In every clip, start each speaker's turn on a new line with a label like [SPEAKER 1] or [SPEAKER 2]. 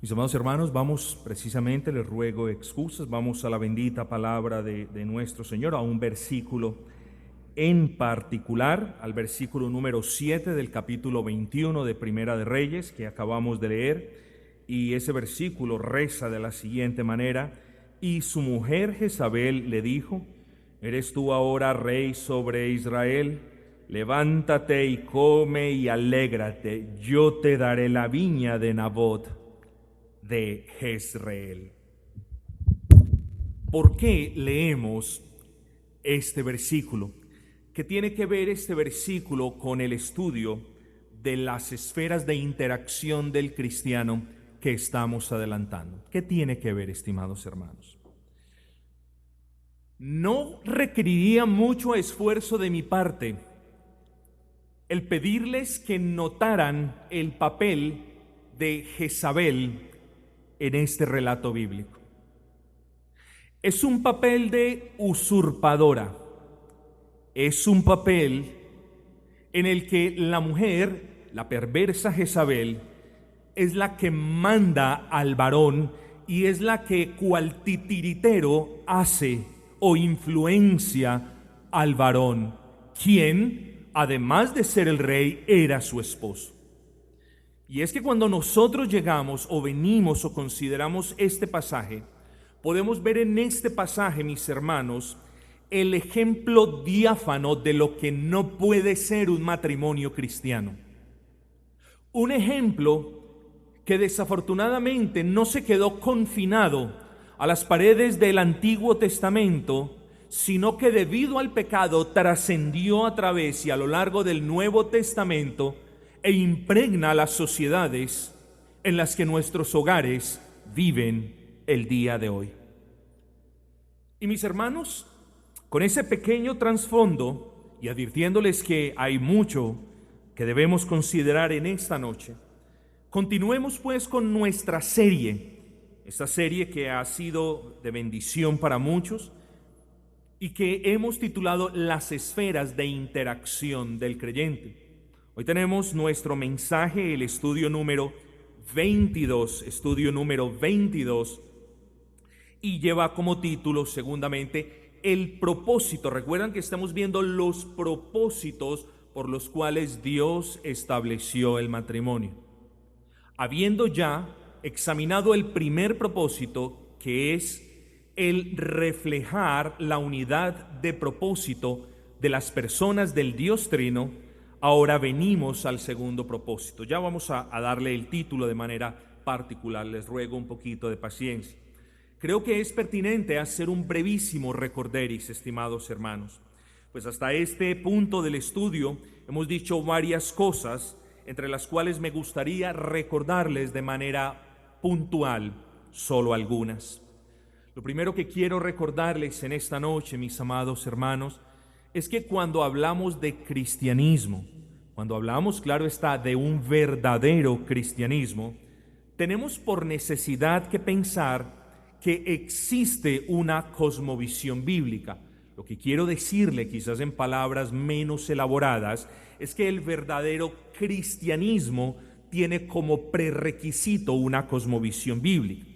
[SPEAKER 1] Mis amados hermanos, vamos precisamente, les ruego excusas, vamos a la bendita palabra de nuestro Señor, a un versículo en particular, al versículo número 7 del capítulo 21 de Primera de Reyes, que acabamos de leer, y ese versículo reza de la siguiente manera: y su mujer Jezabel le dijo: ¿eres tú ahora rey sobre Israel? Levántate y come y alégrate, yo te daré la viña de Nabot de Jezreel. ¿Por qué leemos este versículo? ¿Qué tiene que ver este versículo con el estudio de las esferas de interacción del cristiano que estamos adelantando? ¿Qué tiene que ver, estimados hermanos? No requeriría mucho esfuerzo de mi parte el pedirles que notaran el papel de Jezabel en este relato bíblico. Es un papel de usurpadora, es un papel en el que la mujer, la perversa Jezabel, es la que manda al varón y es la que cual titiritero hace o influencia al varón, quien, además de ser el rey, era su esposo. Y es que cuando nosotros llegamos o venimos o consideramos este pasaje, podemos ver en este pasaje, mis hermanos, el ejemplo diáfano de lo que no puede ser un matrimonio cristiano. Un ejemplo que desafortunadamente no se quedó confinado a las paredes del Antiguo Testamento, sino que debido al pecado trascendió a través y a lo largo del Nuevo Testamento e impregna las sociedades en las que nuestros hogares viven el día de hoy. Y mis hermanos, con ese pequeño trasfondo y advirtiéndoles que hay mucho que debemos considerar en esta noche, continuemos pues con nuestra serie, esta serie que ha sido de bendición para muchos y que hemos titulado Las esferas de interacción del creyente. Hoy tenemos nuestro mensaje, el estudio número 22, y lleva como título, segundamente, el propósito. Recuerdan que estamos viendo los propósitos por los cuales Dios estableció el matrimonio. Habiendo ya examinado el primer propósito, que es el reflejar la unidad de propósito de las personas del Dios Trino, ahora venimos al segundo propósito. Ya vamos a darle el título de manera particular, les ruego un poquito de paciencia. Creo que es pertinente hacer un brevísimo recorderis, estimados hermanos. Pues hasta este punto del estudio hemos dicho varias cosas, entre las cuales me gustaría recordarles de manera puntual solo algunas. Lo primero que quiero recordarles en esta noche, mis amados hermanos, es que cuando hablamos de cristianismo, cuando hablamos, claro está, de un verdadero cristianismo, tenemos por necesidad que pensar que existe una cosmovisión bíblica. Lo que quiero decirle, quizás en palabras menos elaboradas, es que el verdadero cristianismo tiene como prerequisito una cosmovisión bíblica.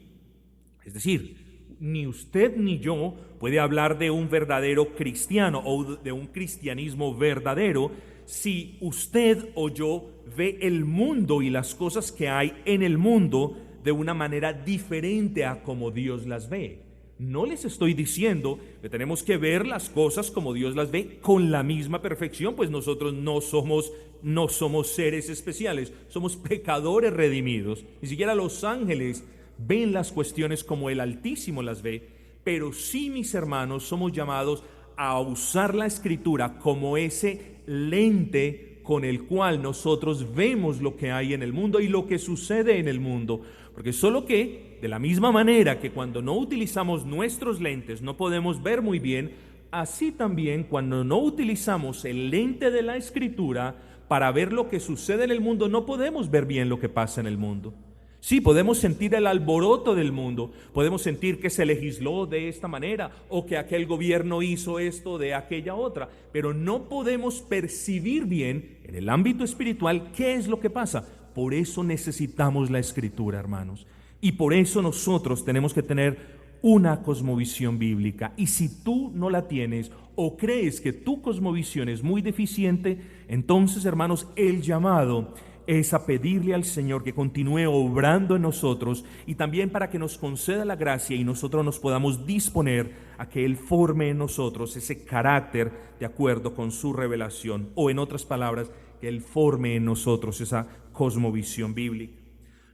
[SPEAKER 1] Es decir, ni usted ni yo puede hablar de un verdadero cristiano o de un cristianismo verdadero si usted o yo ve el mundo y las cosas que hay en el mundo de una manera diferente a como Dios las ve. No les estoy diciendo que tenemos que ver las cosas como Dios las ve con la misma perfección, pues nosotros no somos seres especiales, somos pecadores redimidos. Ni siquiera los ángeles ven las cuestiones como el Altísimo las ve, pero sí, mis hermanos, somos llamados a usar la Escritura como ese lente con el cual nosotros vemos lo que hay en el mundo y lo que sucede en el mundo. Porque solo que, de la misma manera que cuando no utilizamos nuestros lentes no podemos ver muy bien, así también cuando no utilizamos el lente de la Escritura para ver lo que sucede en el mundo, no podemos ver bien lo que pasa en el mundo. Sí, podemos sentir el alboroto del mundo, podemos sentir que se legisló de esta manera o que aquel gobierno hizo esto de aquella otra, pero no podemos percibir bien en el ámbito espiritual qué es lo que pasa. Por eso necesitamos la Escritura, hermanos, y por eso nosotros tenemos que tener una cosmovisión bíblica. Y si tú no la tienes o crees que tu cosmovisión es muy deficiente, entonces, hermanos, el llamado es a pedirle al Señor que continúe obrando en nosotros y también para que nos conceda la gracia y nosotros nos podamos disponer a que Él forme en nosotros ese carácter de acuerdo con su revelación, o en otras palabras, que Él forme en nosotros esa cosmovisión bíblica.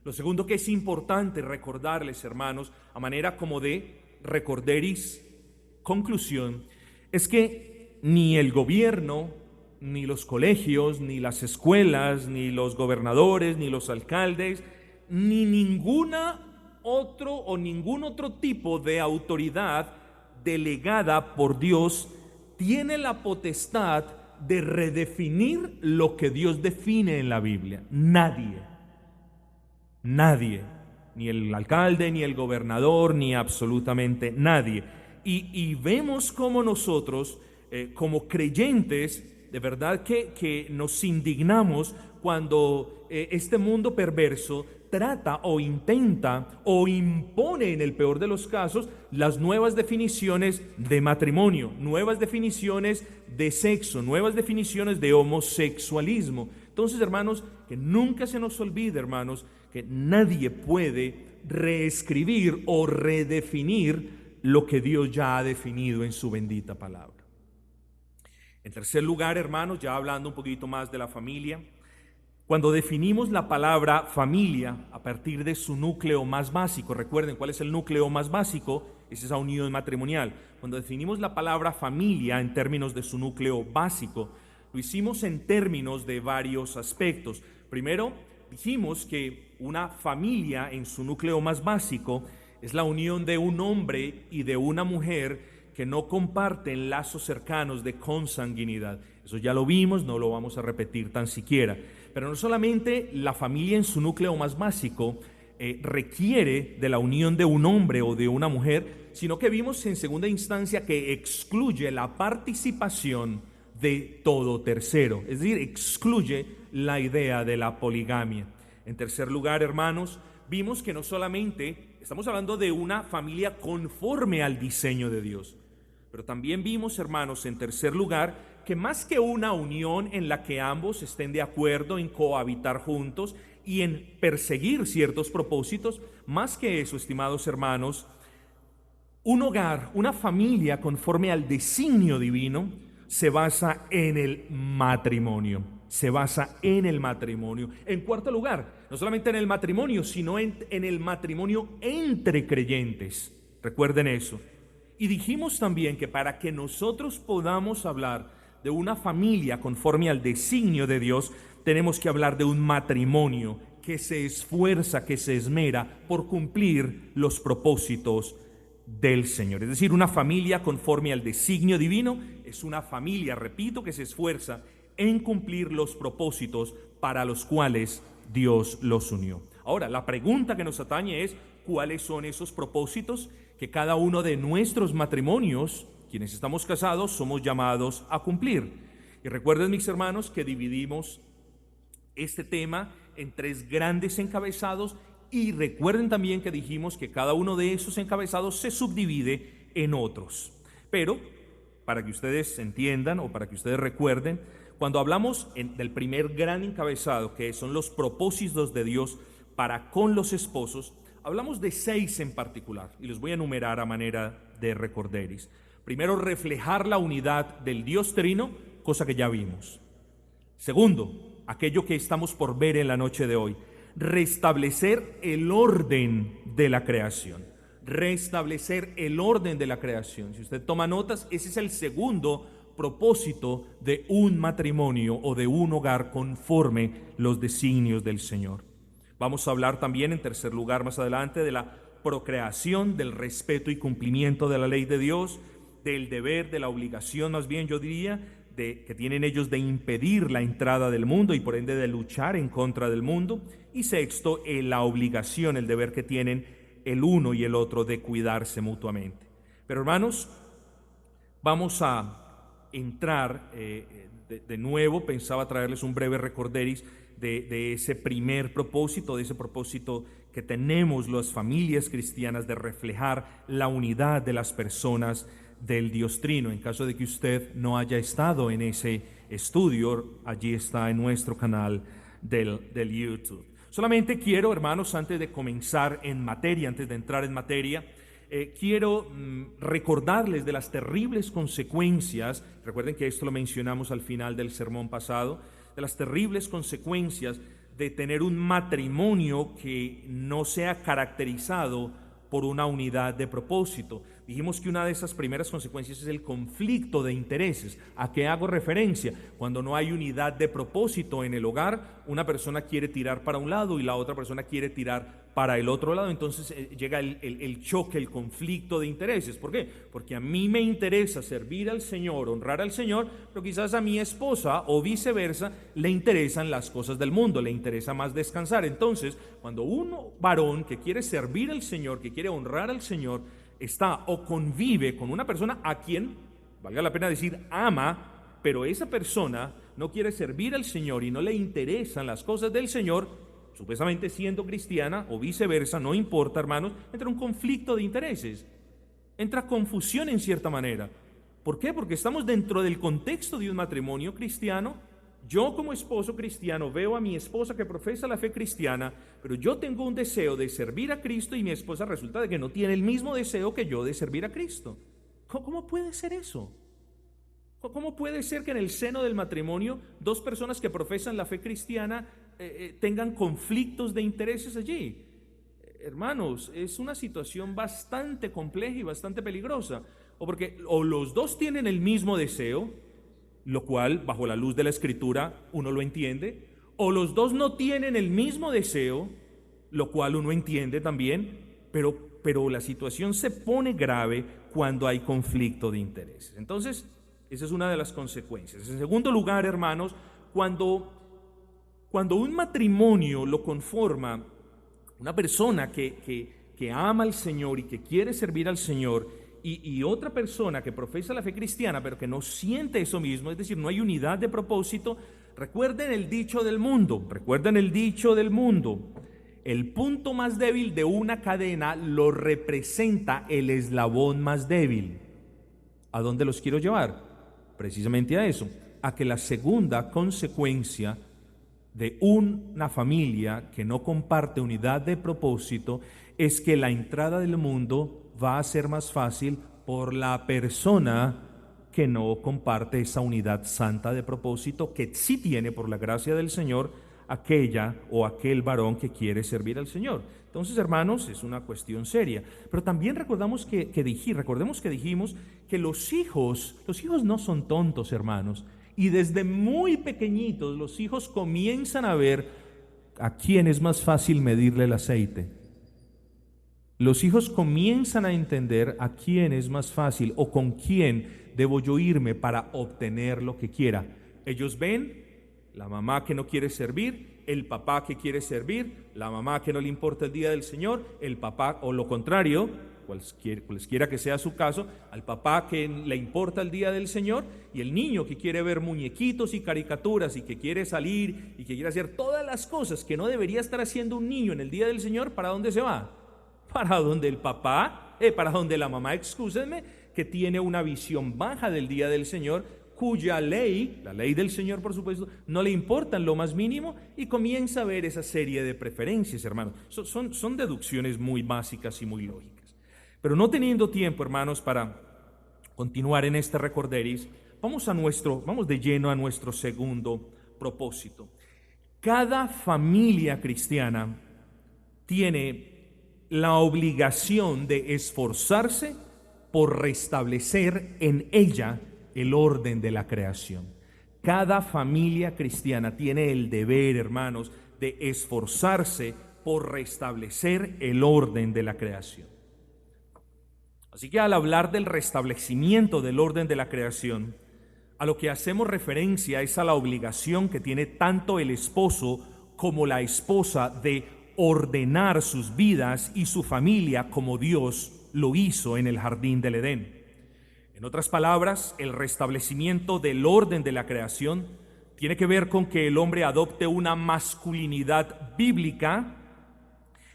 [SPEAKER 1] Lo segundo que es importante recordarles, hermanos, a manera como de recorderis conclusión, es que ni el gobierno, ni los colegios, ni las escuelas, ni los gobernadores, ni los alcaldes, ni ningún otro tipo de autoridad delegada por Dios tiene la potestad de redefinir lo que Dios define en la Biblia. Nadie, ni el alcalde, ni el gobernador, ni absolutamente nadie. Y vemos como nosotros, como creyentes, de verdad que nos indignamos cuando este mundo perverso trata o intenta o impone, en el peor de los casos, las nuevas definiciones de matrimonio, nuevas definiciones de sexo, nuevas definiciones de homosexualismo. Entonces, hermanos, que nunca se nos olvide, hermanos, que nadie puede reescribir o redefinir lo que Dios ya ha definido en su bendita palabra. En tercer lugar, hermanos, ya hablando un poquito más de la familia, cuando definimos la palabra familia a partir de su núcleo más básico, recuerden cuál es el núcleo más básico, es esa unión matrimonial. Cuando definimos la palabra familia en términos de su núcleo básico, lo hicimos en términos de varios aspectos. Primero, dijimos que una familia en su núcleo más básico es la unión de un hombre y de una mujer que no comparten lazos cercanos de consanguinidad. Eso ya lo vimos, no lo vamos a repetir tan siquiera. Pero no solamente la familia en su núcleo más básico requiere de la unión de un hombre o de una mujer, sino que vimos en segunda instancia que excluye la participación de todo tercero, es decir, excluye la idea de la poligamia. En tercer lugar, hermanos, vimos que no solamente estamos hablando de una familia conforme al diseño de Dios, pero también vimos, hermanos, en tercer lugar, que más que una unión en la que ambos estén de acuerdo en cohabitar juntos y en perseguir ciertos propósitos, más que eso, estimados hermanos, un hogar, una familia conforme al designio divino, se basa en el matrimonio. Se basa en el matrimonio. En cuarto lugar, no solamente en el matrimonio, sino en el matrimonio entre creyentes. Recuerden eso. Y dijimos también que para que nosotros podamos hablar de una familia conforme al designio de Dios, tenemos que hablar de un matrimonio que se esfuerza, que se esmera por cumplir los propósitos del Señor. Es decir, una familia conforme al designio divino es una familia, repito, que se esfuerza en cumplir los propósitos para los cuales Dios los unió. Ahora, la pregunta que nos atañe es: ¿cuáles son esos propósitos que cada uno de nuestros matrimonios, quienes estamos casados, somos llamados a cumplir? Y recuerden, mis hermanos, que dividimos este tema en tres grandes encabezados, y recuerden también que dijimos que cada uno de esos encabezados se subdivide en otros. Pero, para que ustedes entiendan o para que ustedes recuerden, cuando hablamos del primer gran encabezado, que son los propósitos de Dios para con los esposos, hablamos de 6 en particular, y los voy a enumerar a manera de recorderis. Primero, reflejar la unidad del Dios trino, cosa que ya vimos. Segundo, aquello que estamos por ver en la noche de hoy, restablecer el orden de la creación. Restablecer el orden de la creación. Si usted toma notas, ese es el segundo propósito de un matrimonio o de un hogar conforme los designios del Señor. Vamos a hablar también, en tercer lugar, más adelante, de la procreación, del respeto y cumplimiento de la ley de Dios, del deber, de la obligación, más bien yo diría, que tienen ellos de impedir la entrada del mundo y por ende de luchar en contra del mundo. Y sexto, la obligación, el deber que tienen el uno y el otro de cuidarse mutuamente. Pero hermanos, vamos a entrar de nuevo. Pensaba traerles un breve recorderis de ese primer propósito, de ese propósito que tenemos las familias cristianas de reflejar la unidad de las personas del Dios Trino. En caso de que usted no haya estado en ese estudio, allí está en nuestro canal del YouTube. Solamente quiero, hermanos, antes de comenzar en materia, antes de entrar en materia, quiero recordarles de las terribles consecuencias. Recuerden que esto lo mencionamos al final del sermón pasado, de las terribles consecuencias de tener un matrimonio que no sea caracterizado por una unidad de propósito. Dijimos que una de esas primeras consecuencias es el conflicto de intereses. ¿A qué hago referencia? Cuando no hay unidad de propósito en el hogar, una persona quiere tirar para un lado y la otra persona quiere tirar para el otro lado. Entonces llega el choque, el conflicto de intereses. ¿Por qué? Porque a mí me interesa servir al Señor, honrar al Señor, pero quizás a mi esposa o viceversa le interesan las cosas del mundo, le interesa más descansar. Entonces, cuando un varón que quiere servir al Señor, que quiere honrar al Señor, está o convive con una persona a quien, valga la pena decir, ama, pero esa persona no quiere servir al Señor y no le interesan las cosas del Señor, supuestamente siendo cristiana o viceversa, no importa, hermanos, entra un conflicto de intereses, entra confusión en cierta manera. ¿Por qué? Porque estamos dentro del contexto de un matrimonio cristiano. Yo como esposo cristiano veo a mi esposa que profesa la fe cristiana, pero yo tengo un deseo de servir a Cristo y mi esposa resulta de que no tiene el mismo deseo que yo de servir a Cristo. ¿Cómo puede ser eso? ¿Cómo puede ser que en el seno del matrimonio dos personas que profesan la fe cristiana tengan conflictos de intereses allí? Hermanos, es una situación bastante compleja y bastante peligrosa. O los dos tienen el mismo deseo, lo cual, bajo la luz de la Escritura, uno lo entiende, o los dos no tienen el mismo deseo, lo cual uno entiende también, pero la situación se pone grave cuando hay conflicto de intereses. Entonces, esa es una de las consecuencias. En segundo lugar, hermanos, cuando un matrimonio lo conforma una persona que ama al Señor y que quiere servir al Señor, y otra persona que profesa la fe cristiana pero que no siente eso mismo, es decir, no hay unidad de propósito, recuerden el dicho del mundo, el punto más débil de una cadena lo representa el eslabón más débil. ¿A dónde los quiero llevar? Precisamente a eso, a que la segunda consecuencia de una familia que no comparte unidad de propósito es que la entrada del mundo va a ser más fácil por la persona que no comparte esa unidad santa de propósito que sí tiene, por la gracia del Señor, aquella o aquel varón que quiere servir al Señor. Entonces, hermanos, es una cuestión seria. Pero también recordemos que dijimos que los hijos no son tontos, hermanos. Y desde muy pequeñitos los hijos comienzan a ver a quién es más fácil medirle el aceite. Los hijos comienzan a entender a quién es más fácil o con quién debo yo irme para obtener lo que quiera. Ellos ven la mamá que no quiere servir, el papá que quiere servir, la mamá que no le importa el día del Señor, el papá, o lo contrario, cualesquiera que sea su caso, al papá que le importa el día del Señor, y el niño que quiere ver muñequitos y caricaturas y que quiere salir y que quiere hacer todas las cosas que no debería estar haciendo un niño en el día del Señor. ¿Para dónde se va? Para donde el papá, para donde la mamá, excúsenme, que tiene una visión baja del día del Señor, cuya ley, la ley del Señor por supuesto, no le importa en lo más mínimo, y comienza a ver esa serie de preferencias, hermanos. Son deducciones muy básicas y muy lógicas. Pero no teniendo tiempo, hermanos, para continuar en este recorderis, vamos de lleno a nuestro segundo propósito. Cada familia cristiana tiene la obligación de esforzarse por restablecer en ella el orden de la creación. Cada familia cristiana tiene el deber, hermanos, de esforzarse por restablecer el orden de la creación. Así que al hablar del restablecimiento del orden de la creación, A lo que hacemos referencia es a la obligación que tiene tanto el esposo como la esposa de ordenar sus vidas y su familia como Dios lo hizo en el jardín del Edén. En otras palabras, el restablecimiento del orden de la creación tiene que ver con que el hombre adopte una masculinidad bíblica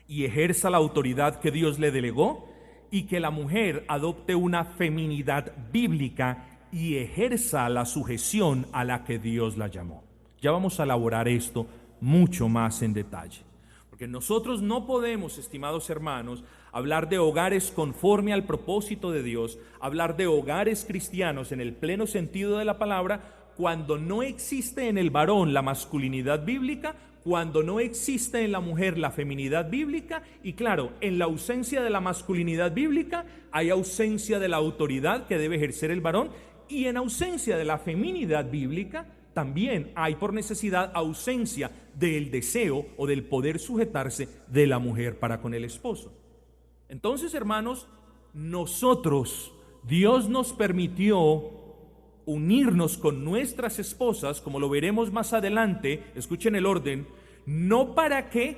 [SPEAKER 1] y ejerza la autoridad que Dios le delegó, y que la mujer adopte una feminidad bíblica y ejerza la sujeción a la que Dios la llamó. Ya vamos a elaborar esto mucho más en detalle, porque nosotros no podemos, estimados hermanos, hablar de hogares conforme al propósito de Dios, hablar de hogares cristianos en el pleno sentido de la palabra, cuando no existe en el varón la masculinidad bíblica, cuando no existe en la mujer la feminidad bíblica, y claro, en la ausencia de la masculinidad bíblica hay ausencia de la autoridad que debe ejercer el varón, y en ausencia de la feminidad bíblica también hay por necesidad ausencia del deseo o del poder sujetarse de la mujer para con el esposo. Entonces, hermanos, Dios nos permitió unirnos con nuestras esposas, como lo veremos más adelante. Escuchen el orden: no para que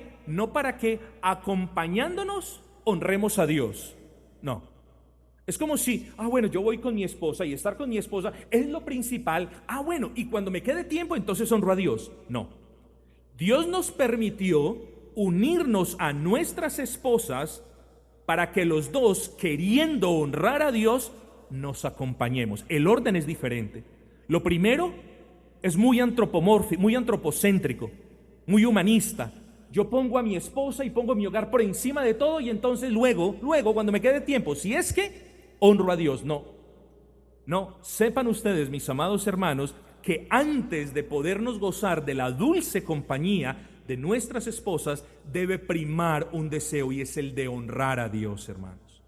[SPEAKER 1] acompañándonos honremos a Dios. No. Es como si, bueno, yo voy con mi esposa y estar con mi esposa es lo principal. Bueno, y cuando me quede tiempo, entonces honro a Dios. No. Dios nos permitió unirnos a nuestras esposas para que los dos, queriendo honrar a Dios, nos acompañemos. El orden es diferente. Lo primero es muy antropomórfico, muy antropocéntrico, muy humanista. Yo pongo a mi esposa y pongo mi hogar por encima de todo, y entonces luego, cuando me quede tiempo, si es que honro a Dios. No, sepan ustedes, mis amados hermanos, que antes de podernos gozar de la dulce compañía de nuestras esposas, debe primar un deseo, y es el de honrar a Dios, hermanos.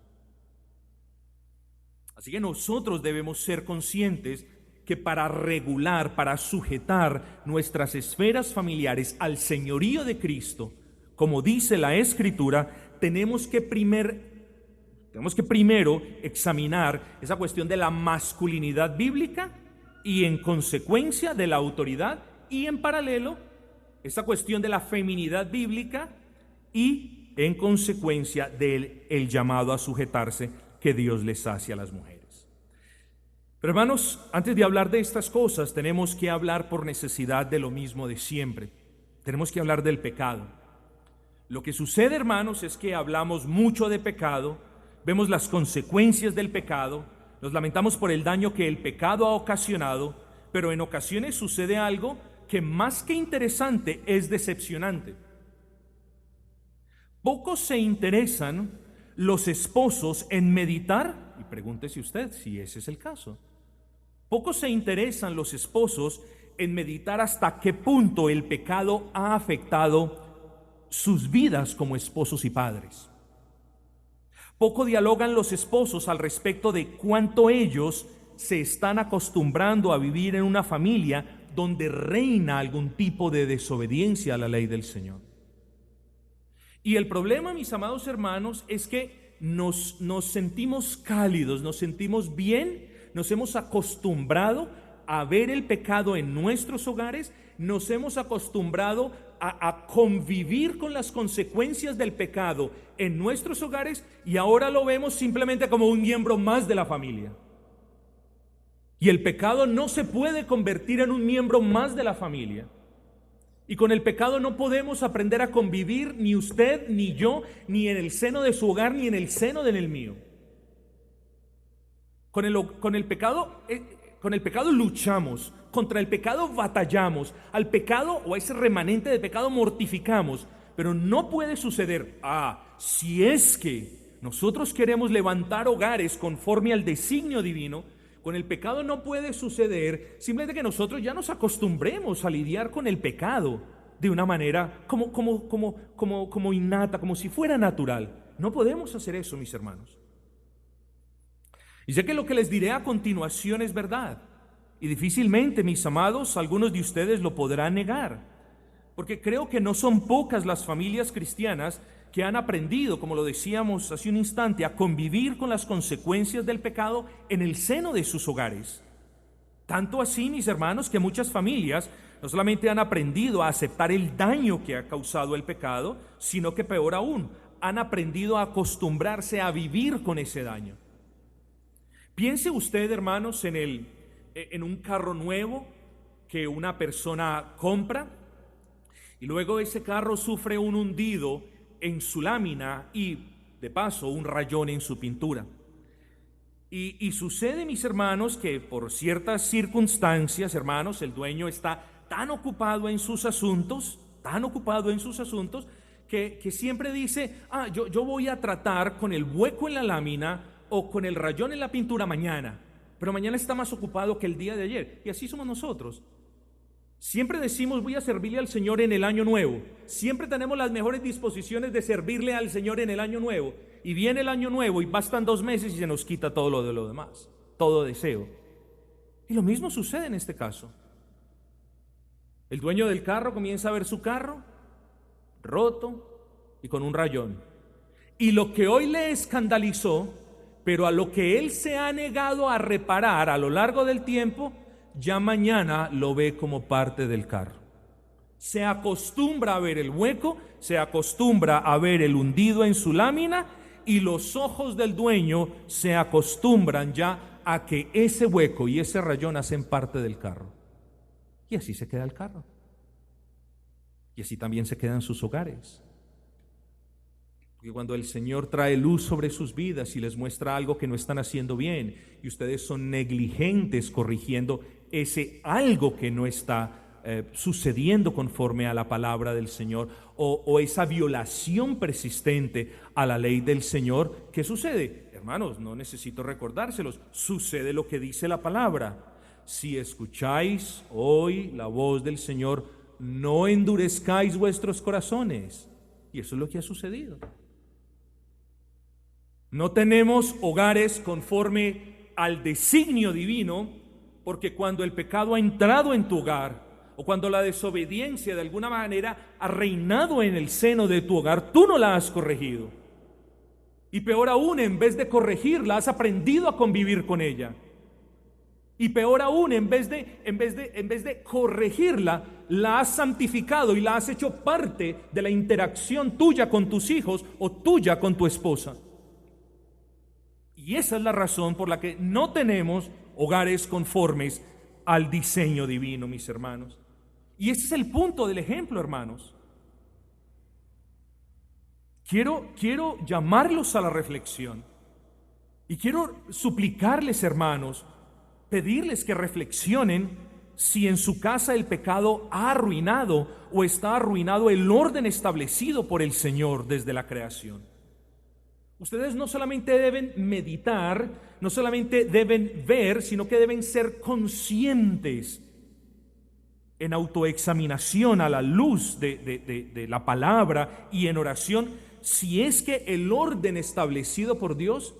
[SPEAKER 1] Así que nosotros debemos ser conscientes que para regular, para sujetar nuestras esferas familiares al señorío de Cristo, como dice la Escritura, tenemos que primero examinar esa cuestión de la masculinidad bíblica, y en consecuencia de la autoridad, y en paralelo esa cuestión de la feminidad bíblica, y en consecuencia del llamado a sujetarse que Dios les hace a las mujeres. Pero hermanos, antes de hablar de estas cosas, tenemos que hablar por necesidad de lo mismo de siempre. Tenemos que hablar del pecado. Lo que sucede, hermanos, es que hablamos mucho de pecado, vemos las consecuencias del pecado, nos lamentamos por el daño que el pecado ha ocasionado, pero en ocasiones sucede algo que, más que interesante, es decepcionante. Pocos se interesan los esposos en meditar, y pregúntese usted si ese es el caso. Pocos se interesan los esposos en meditar hasta qué punto el pecado ha afectado sus vidas como esposos y padres. Poco dialogan los esposos al respecto de cuánto ellos se están acostumbrando a vivir en una familia donde reina algún tipo de desobediencia a la ley del Señor. Y el problema, mis amados hermanos, es que nos sentimos cálidos, nos sentimos bien, nos hemos acostumbrado a ver el pecado en nuestros hogares, nos hemos acostumbrado a convivir con las consecuencias del pecado en nuestros hogares, y ahora lo vemos simplemente como un miembro más de la familia. Y el pecado no se puede convertir en un miembro más de la familia. Y con el pecado no podemos aprender a convivir, ni usted, ni yo, ni en el seno de su hogar, ni en el seno del mío. Con el pecado luchamos, contra el pecado batallamos, al pecado o a ese remanente de pecado mortificamos, pero no puede suceder, si es que nosotros queremos levantar hogares conforme al designio divino, con el pecado no puede suceder simplemente que nosotros ya nos acostumbremos a lidiar con el pecado de una manera como innata, como si fuera natural. No podemos hacer eso, mis hermanos. Y sé que lo que les diré a continuación es verdad, y difícilmente, mis amados, algunos de ustedes lo podrán negar, porque creo que no son pocas las familias cristianas que han aprendido, como lo decíamos hace un instante, a convivir con las consecuencias del pecado en el seno de sus hogares. Tanto así, mis hermanos, que muchas familias no solamente han aprendido a aceptar el daño que ha causado el pecado, sino que peor aún, han aprendido a acostumbrarse a vivir con ese daño. Piense usted, hermanos, en un carro nuevo que una persona compra y luego ese carro sufre un hundido en su lámina y, de paso, un rayón en su pintura. Y sucede, mis hermanos, que por ciertas circunstancias, hermanos, el dueño está tan ocupado en sus asuntos, que siempre dice, yo voy a tratar con el hueco en la lámina o con el rayón en la pintura mañana, pero mañana está más ocupado que el día de ayer. Y así somos nosotros. Siempre decimos, voy a servirle al Señor en el año nuevo. Siempre tenemos las mejores disposiciones de servirle al Señor en el año nuevo. Y viene el año nuevo y bastan 2 meses y se nos quita todo lo de lo demás, todo deseo. Y lo mismo sucede en este caso. El dueño del carro comienza a ver su carro roto y con un rayón. Y lo que hoy le escandalizó, pero a lo que él se ha negado a reparar a lo largo del tiempo, ya mañana lo ve como parte del carro. Se acostumbra a ver el hueco, se acostumbra a ver el hundido en su lámina, y los ojos del dueño se acostumbran ya a que ese hueco y ese rayón hacen parte del carro. Y así se queda el carro. Y así también se quedan sus hogares. Porque cuando el Señor trae luz sobre sus vidas y les muestra algo que no están haciendo bien, y ustedes son negligentes corrigiendo ese algo que no está sucediendo conforme a la palabra del Señor, o esa violación persistente a la ley del Señor, ¿qué sucede? Hermanos, no necesito recordárselos, sucede lo que dice la palabra. Si escucháis hoy la voz del Señor, no endurezcáis vuestros corazones. Y eso es lo que ha sucedido. No tenemos hogares conforme al designio divino, porque cuando el pecado ha entrado en tu hogar, o cuando la desobediencia de alguna manera ha reinado en el seno de tu hogar, tú no la has corregido. Y peor aún, en vez de corregirla, has aprendido a convivir con ella. Y peor aún, en vez de corregirla, la has santificado y la has hecho parte de la interacción tuya con tus hijos o tuya con tu esposa. Y esa es la razón por la que no tenemos hogares conformes al diseño divino, mis hermanos. Y ese es el punto del ejemplo, hermanos. Quiero llamarlos a la reflexión. Y quiero suplicarles, hermanos, pedirles que reflexionen si en su casa el pecado ha arruinado o está arruinado el orden establecido por el Señor desde la creación. Ustedes no solamente deben meditar, no solamente deben ver, sino que deben ser conscientes en autoexaminación a la luz de la palabra y en oración, si es que el orden establecido por Dios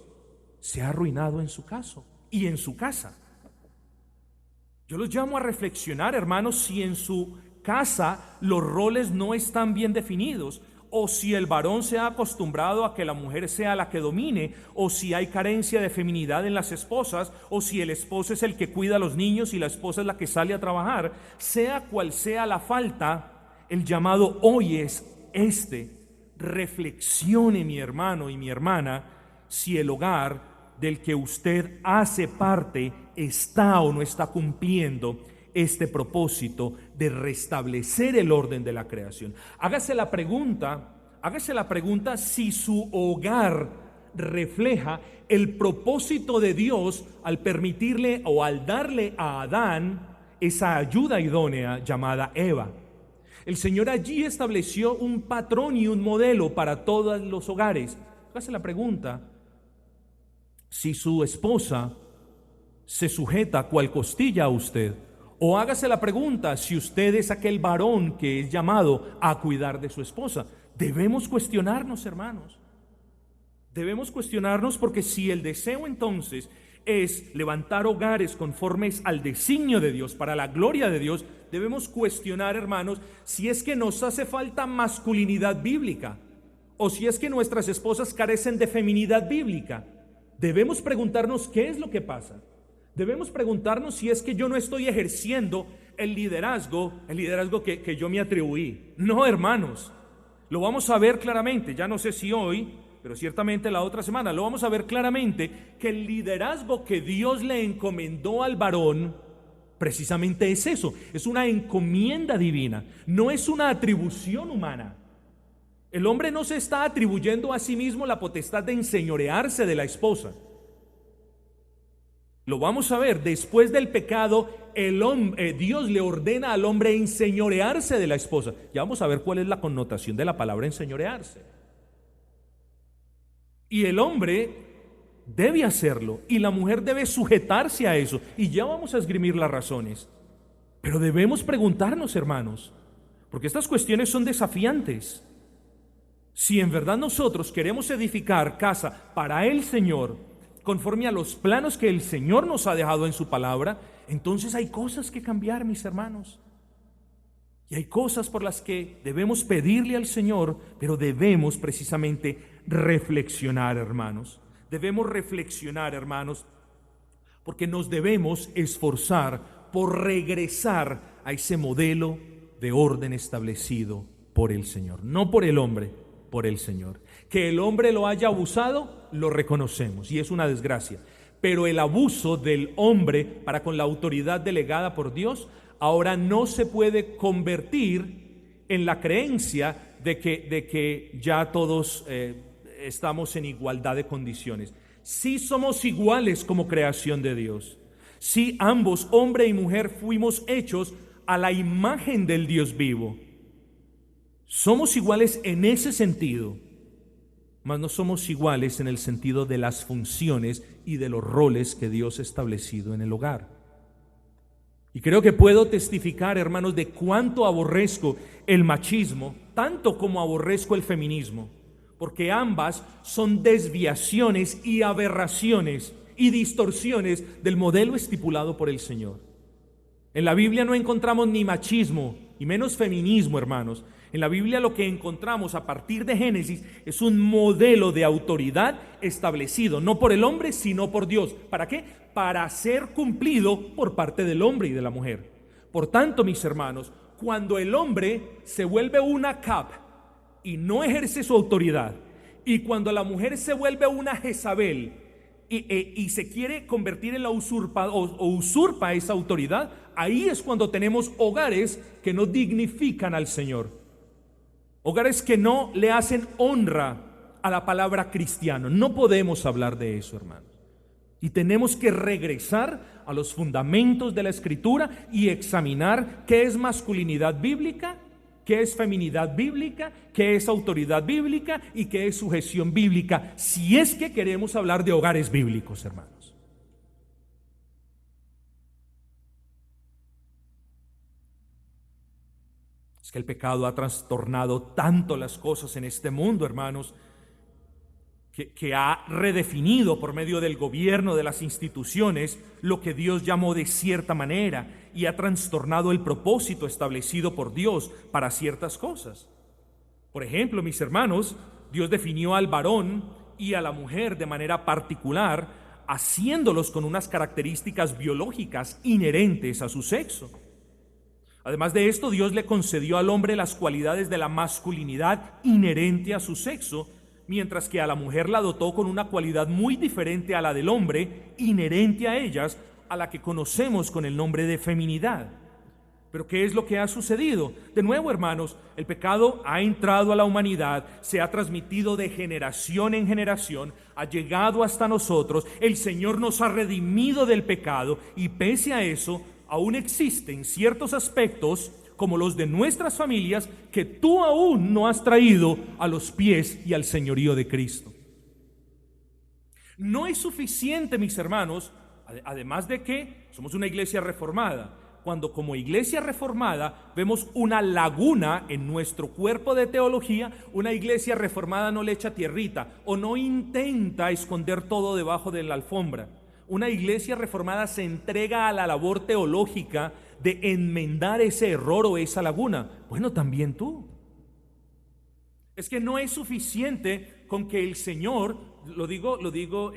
[SPEAKER 1] se ha arruinado en su caso y en su casa. Yo los llamo a reflexionar, hermanos, si en su casa los roles no están bien definidos, o si el varón se ha acostumbrado a que la mujer sea la que domine, o si hay carencia de feminidad en las esposas, o si el esposo es el que cuida a los niños y la esposa es la que sale a trabajar. Sea cual sea la falta, el llamado hoy es reflexione, mi hermano y mi hermana, si el hogar del que usted hace parte está o no está cumpliendo este propósito de restablecer el orden de la creación. Hágase la pregunta si su hogar refleja el propósito de Dios al permitirle o al darle a Adán esa ayuda idónea llamada Eva. El Señor allí estableció un patrón y un modelo para todos los hogares. Hágase la pregunta si su esposa se sujeta cual costilla a usted. O hágase la pregunta si usted es aquel varón que es llamado a cuidar de su esposa. Debemos cuestionarnos, hermanos. Debemos cuestionarnos, porque si el deseo entonces es levantar hogares conformes al designio de Dios, para la gloria de Dios, debemos cuestionar, hermanos, si es que nos hace falta masculinidad bíblica o si es que nuestras esposas carecen de feminidad bíblica. Debemos preguntarnos qué es lo que pasa. Debemos preguntarnos si es que yo no estoy ejerciendo el liderazgo que yo me atribuí. No, hermanos, lo vamos a ver claramente, ya no sé si hoy, pero ciertamente la otra semana, lo vamos a ver claramente, que el liderazgo que Dios le encomendó al varón, precisamente es eso, es una encomienda divina, no es una atribución humana. El hombre no se está atribuyendo a sí mismo la potestad de enseñorearse de la esposa. Lo vamos a ver, después del pecado, Dios le ordena al hombre enseñorearse de la esposa. Ya vamos a ver cuál es la connotación de la palabra enseñorearse. Y el hombre debe hacerlo, y la mujer debe sujetarse a eso, y ya vamos a esgrimir las razones. Pero debemos preguntarnos, hermanos, porque estas cuestiones son desafiantes. Si en verdad nosotros queremos edificar casa para el Señor, conforme a los planos que el Señor nos ha dejado en su palabra, entonces hay cosas que cambiar, mis hermanos. Y hay cosas por las que debemos pedirle al Señor, pero debemos precisamente reflexionar, hermanos. Debemos reflexionar, hermanos, porque nos debemos esforzar por regresar a ese modelo de orden establecido por el Señor, no por el hombre, por el Señor. Que el hombre lo haya abusado, lo reconocemos y es una desgracia, pero el abuso del hombre para con la autoridad delegada por Dios ahora no se puede convertir en la creencia de que ya todos estamos en igualdad de condiciones. Sí somos iguales como creación de Dios. Sí, ambos, hombre y mujer, fuimos hechos a la imagen del Dios vivo. Somos iguales en ese sentido, mas no somos iguales en el sentido de las funciones y de los roles que Dios ha establecido en el hogar. Y creo que puedo testificar, hermanos, de cuánto aborrezco el machismo, tanto como aborrezco el feminismo, porque ambas son desviaciones y aberraciones y distorsiones del modelo estipulado por el Señor. En la Biblia no encontramos ni machismo y menos feminismo, hermanos. En la Biblia lo que encontramos a partir de Génesis es un modelo de autoridad establecido, no por el hombre, sino por Dios. ¿Para qué? Para ser cumplido por parte del hombre y de la mujer. Por tanto, mis hermanos, cuando el hombre se vuelve una Acab y no ejerce su autoridad, y cuando la mujer se vuelve una Jezabel y se quiere convertir en la usurpa o usurpa esa autoridad, ahí es cuando tenemos hogares que no dignifican al Señor. Hogares que no le hacen honra a la palabra cristiano. No podemos hablar de eso, hermanos. Y tenemos que regresar a los fundamentos de la Escritura y examinar qué es masculinidad bíblica, qué es feminidad bíblica, qué es autoridad bíblica y qué es sujeción bíblica, si es que queremos hablar de hogares bíblicos, hermanos. Es que el pecado ha trastornado tanto las cosas en este mundo, hermanos, que ha redefinido por medio del gobierno, de las instituciones, lo que Dios llamó de cierta manera, y ha trastornado el propósito establecido por Dios para ciertas cosas. Por ejemplo, mis hermanos, Dios definió al varón y a la mujer de manera particular, haciéndolos con unas características biológicas inherentes a su sexo. Además de esto, Dios le concedió al hombre las cualidades de la masculinidad inherente a su sexo, mientras que a la mujer la dotó con una cualidad muy diferente a la del hombre, inherente a ellas, a la que conocemos con el nombre de feminidad. Pero ¿qué es lo que ha sucedido? De nuevo, hermanos, el pecado ha entrado a la humanidad, se ha transmitido de generación en generación, ha llegado hasta nosotros, el Señor nos ha redimido del pecado y pese a eso, aún existen ciertos aspectos como los de nuestras familias que tú aún no has traído a los pies y al señorío de Cristo. No es suficiente, mis hermanos, además de que somos una iglesia reformada, cuando como iglesia reformada vemos una laguna en nuestro cuerpo de teología, una iglesia reformada no le echa tierrita o no intenta esconder todo debajo de la alfombra. Una iglesia reformada se entrega a la labor teológica de enmendar ese error o esa laguna. Bueno, también tú. Es que no es suficiente con que el Señor, lo digo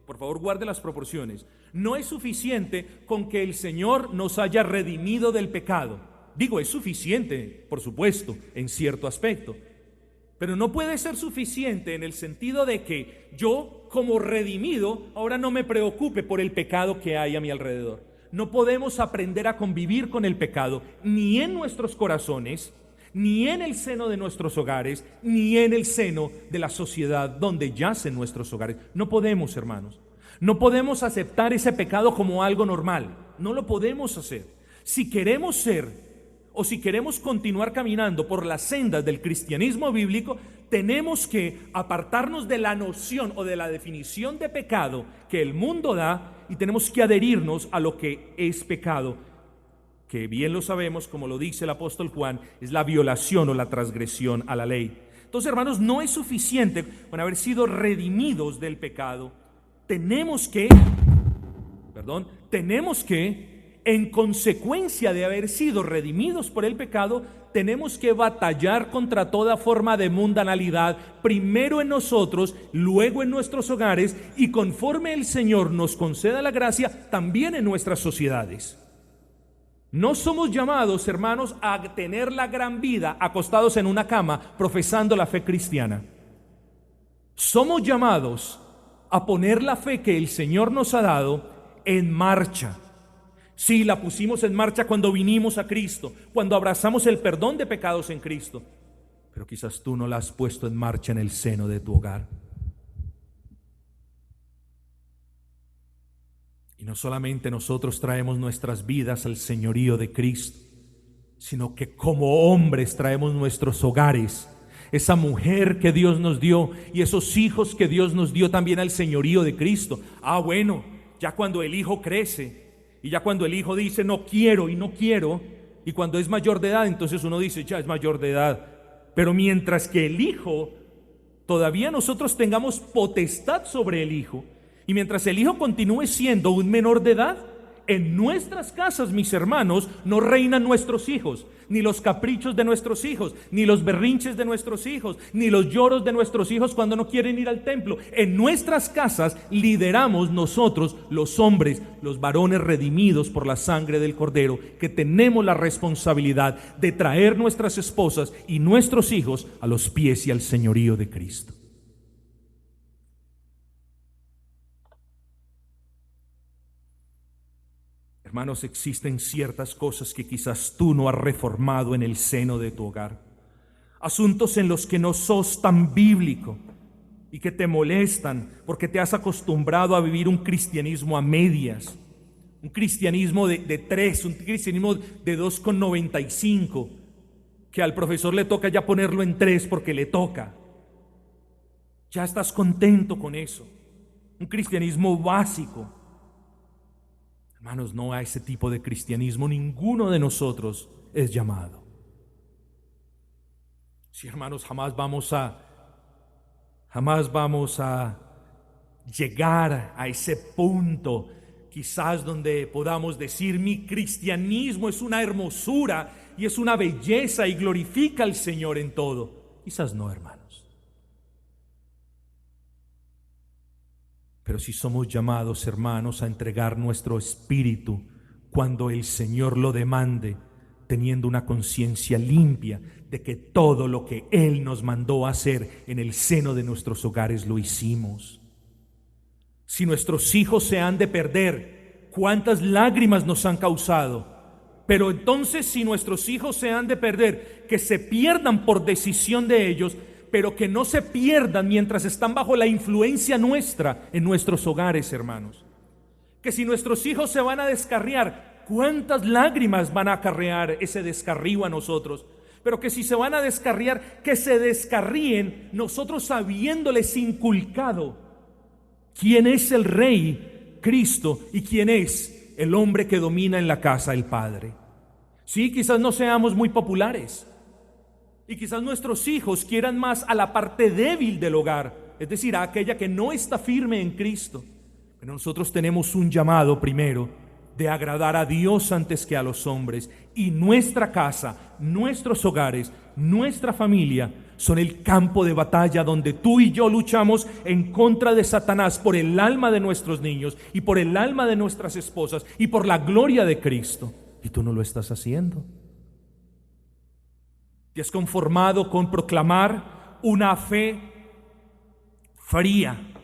[SPEAKER 1] por favor guarde las proporciones, no es suficiente con que el Señor nos haya redimido del pecado. Digo, es suficiente, por supuesto, en cierto aspecto, pero no puede ser suficiente en el sentido de que yo, como redimido, ahora no me preocupe por el pecado que hay a mi alrededor. No podemos aprender a convivir con el pecado, ni en nuestros corazones, ni en el seno de nuestros hogares, ni en el seno de la sociedad donde yacen nuestros hogares. No podemos, hermanos. No podemos aceptar ese pecado como algo normal. No lo podemos hacer. Si queremos ser o si queremos continuar caminando por las sendas del cristianismo bíblico, tenemos que apartarnos de la noción o de la definición de pecado que el mundo da y tenemos que adherirnos a lo que es pecado, que bien lo sabemos, como lo dice el apóstol Juan, es la violación o la transgresión a la ley. Entonces, hermanos, no es suficiente con haber sido redimidos del pecado. Tenemos que, en consecuencia de haber sido redimidos por el pecado, tenemos que batallar contra toda forma de mundanalidad, primero en nosotros, luego en nuestros hogares y conforme el Señor nos conceda la gracia, también en nuestras sociedades. No somos llamados, hermanos, a tener la gran vida acostados en una cama profesando la fe cristiana. Somos llamados a poner la fe que el Señor nos ha dado en marcha. Sí, la pusimos en marcha cuando vinimos a Cristo, cuando abrazamos el perdón de pecados en Cristo, pero quizás tú no la has puesto en marcha en el seno de tu hogar. Y no solamente nosotros traemos nuestras vidas al señorío de Cristo, sino que como hombres traemos nuestros hogares, esa mujer que Dios nos dio y esos hijos que Dios nos dio también al señorío de Cristo. Bueno, ya cuando el hijo crece y ya cuando el hijo dice no quiero, y cuando es mayor de edad, entonces uno dice ya es mayor de edad. Pero mientras que el hijo, todavía nosotros tengamos potestad sobre el hijo, y mientras el hijo continúe siendo un menor de edad, en nuestras casas, mis hermanos, no reinan nuestros hijos, ni los caprichos de nuestros hijos, ni los berrinches de nuestros hijos, ni los lloros de nuestros hijos cuando no quieren ir al templo. En nuestras casas lideramos nosotros, los hombres, los varones redimidos por la sangre del Cordero, que tenemos la responsabilidad de traer nuestras esposas y nuestros hijos a los pies y al señorío de Cristo. Hermanos, existen ciertas cosas que quizás tú no has reformado en el seno de tu hogar. Asuntos en los que no sos tan bíblico y que te molestan porque te has acostumbrado a vivir un cristianismo a medias, un cristianismo de 3, un cristianismo de 2,95, que al profesor le toca ya ponerlo en 3 porque le toca. Ya estás contento con eso. Un cristianismo básico. Hermanos, no a ese tipo de cristianismo ninguno de nosotros es llamado. Sí, hermanos, jamás vamos a llegar a ese punto, quizás donde podamos decir mi cristianismo es una hermosura y es una belleza y glorifica al Señor en todo. Quizás no, hermanos. Pero si somos llamados, hermanos, a entregar nuestro espíritu cuando el Señor lo demande, teniendo una conciencia limpia de que todo lo que Él nos mandó a hacer en el seno de nuestros hogares lo hicimos. Si nuestros hijos se han de perder, ¿cuántas lágrimas nos han causado? Pero entonces, si nuestros hijos se han de perder, que se pierdan por decisión de ellos, pero que no se pierdan mientras están bajo la influencia nuestra en nuestros hogares, hermanos. Que si nuestros hijos se van a descarriar, ¿cuántas lágrimas van a acarrear ese descarrío a nosotros? Pero que si se van a descarriar, que se descarríen nosotros habiéndoles inculcado quién es el Rey, Cristo, y quién es el hombre que domina en la casa, el Padre. Sí, quizás no seamos muy populares. Y quizás nuestros hijos quieran más a la parte débil del hogar, es decir, a aquella que no está firme en Cristo. Pero nosotros tenemos un llamado primero de agradar a Dios antes que a los hombres. Y nuestra casa, nuestros hogares, nuestra familia son el campo de batalla donde tú y yo luchamos en contra de Satanás por el alma de nuestros niños y por el alma de nuestras esposas y por la gloria de Cristo. Y tú no lo estás haciendo. Te has conformado con proclamar una fe fría.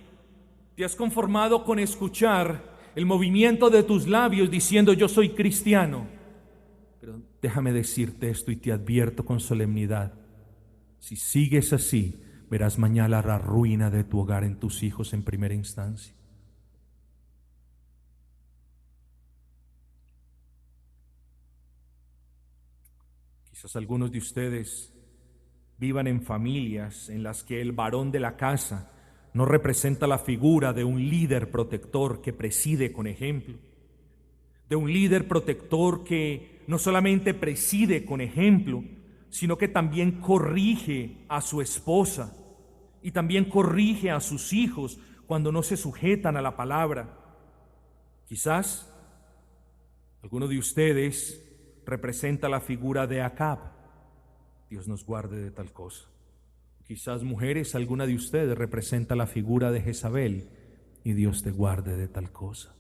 [SPEAKER 1] Te has conformado con escuchar el movimiento de tus labios diciendo yo soy cristiano. Pero déjame decirte esto y te advierto con solemnidad. Si sigues así, verás mañana la ruina de tu hogar en tus hijos en primera instancia. Quizás algunos de ustedes vivan en familias en las que el varón de la casa no representa la figura de un líder protector que preside con ejemplo, de un líder protector que no solamente preside con ejemplo, sino que también corrige a su esposa y también corrige a sus hijos cuando no se sujetan a la palabra. Quizás alguno de ustedes representa la figura de Acab. Dios nos guarde de tal cosa. Quizás mujeres, alguna de ustedes representa la figura de Jezabel y Dios te guarde de tal cosa.